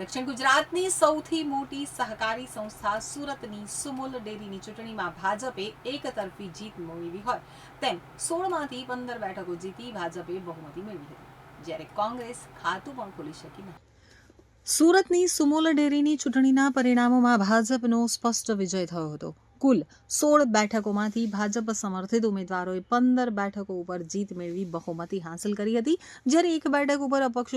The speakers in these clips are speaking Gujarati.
દક્ષિણ ગુજરાતની સૌથી મોટી સહકારી સંસ્થા સુરતની સુમુલ ડેરીની ચૂંટણીમાં ભાજપે એકતરફી જીત મેળવી હોય તેમ 16માંથી 15 બેઠકો જીતી ભાજપે બહુમતી મેળવી હતી, જ્યારે કોંગ્રેસ ખાતું પણ ખોલી શકી નથી. સુરતની સુમુલ ડેરીની ચૂંટણીના પરિણામોમાં ભાજપનો સ્પષ્ટ વિજય થયો હતો. કુલ 16 બેઠકોમાંથી ભાજપ સમર્થિત ઉમેદવારોએ 15 બેઠકો ઉપર જીત મેળવી બહુમતી હાંસલ કરી હતી, જ્યારે એક બેઠક ઉપર અપક્ષ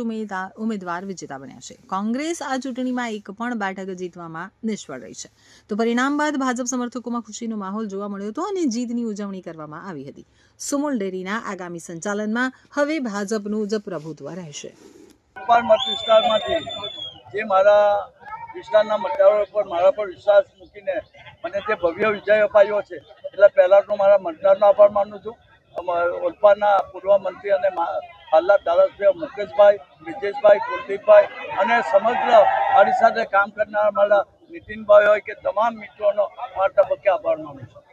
ઉમેદવાર વિજેતા બન્યા છે. કોંગ્રેસ આ ચૂંટણીમાં એક પણ બેઠક જીતવામાં નિષ્ફળ રહી છે. તો પરિણામ બાદ ભાજપ સમર્થકોમાં ખુશીનો માહોલ જોવા મળ્યો હતો અને જીતની ઉજવણી કરવામાં આવી હતી. સુમુલ ડેરીના આગામી સંચાલનમાં હવે ભાજપનું જ પ્રભુત્વ રહેશે. જે મારા વિસ્તારના મતદારો પર મારા પર વિશ્વાસ મૂકીને મને જે ભવ્ય વિજય અપાયો છે, એટલે પહેલાં તો મારા મતદારનો આભાર માનું છું. ઓલપાડના પૂર્વ મંત્રી અને હાલના ધારાસભ્ય મુકેશભાઈ, બ્રિજેશભાઈ, કુલદીપભાઈ અને સમગ્ર મારી સાથે કામ કરનારા મારા નીતિનભાઈ હોય કે તમામ મિત્રોનો મારા તબક્કે આભાર માનું છું.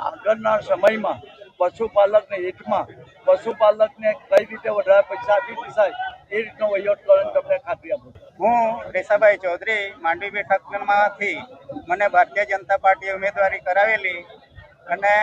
આગળના સમયમાં પશુપાલકને હિતમાં પશુપાલકને કઈ રીતે વધારે પૈસા આપી શકાય એ રીતનો વહીવટ કરવાની તમને ખાતરી આપું છું. હું રેસાભાઈ ચૌધરી માંડવી બેઠકમાંથી મને ભારતીય જનતા પાર્ટીએ ઉમેદવારી કરાવેલી અને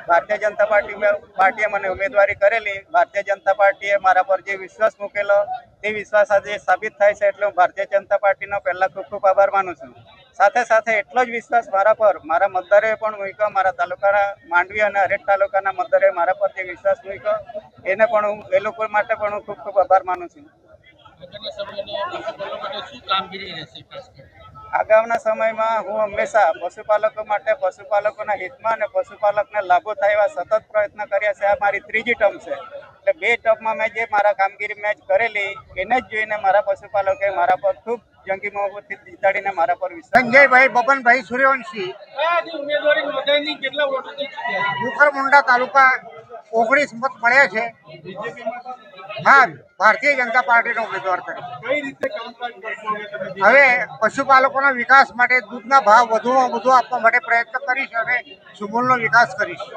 ભારતીય જનતા પાર્ટીએ મને ઉમેદવારી કરેલી. ભારતીય જનતા પાર્ટીએ મારા પર જે વિશ્વાસ મૂકેલો તે વિશ્વાસ આજે સાબિત થાય છે, એટલે હું ભારતીય જનતા પાર્ટીનો પહેલાં ખૂબ ખૂબ આભાર માનું છું. સાથે સાથે એટલો જ વિશ્વાસ મારા પર મારા મતદારોએ પણ મૂક્યો. મારા તાલુકાના માંડવી અને હરેક તાલુકાના મતદારોએ મારા પર જે વિશ્વાસ મૂક્યો એને પણ હું એ લોકો માટે પણ હું ખૂબ ખૂબ આભાર માનું છું. આગામના સમયમાં હું હંમેશા પશુપાલકો માટે, પશુપાલકોના હિતમાં અને પશુપાલકને લાભો થાય એવા સતત પ્રયત્ન કર્યા છે. આ મારી ત્રીજી ટર્મ છે, એટલે 2 ટર્મમાં મેં જે મારા કામગીરી મેં કરેલી એને જ જોઈને મારા પશુપાલકોએ મારા પર ખૂબ જંગી મહોબ્બતથી જીતાડીને મારા પર વિશ્વાસ. સંજયભાઈ બબનભાઈ સૂર્યવંશી, મુખરમુંડા તાલુકા 19 મત મળ્યા છે. હા, ભારતીય જનતા પાર્ટીનો ઉમેદવાર તરીકે હવે પશુપાલકોના વિકાસ માટે દૂધના ભાવ વધુમાં વધુ આપવા માટે પ્રયત્ન કરીશ અને સુમુલનો વિકાસ કરીશ.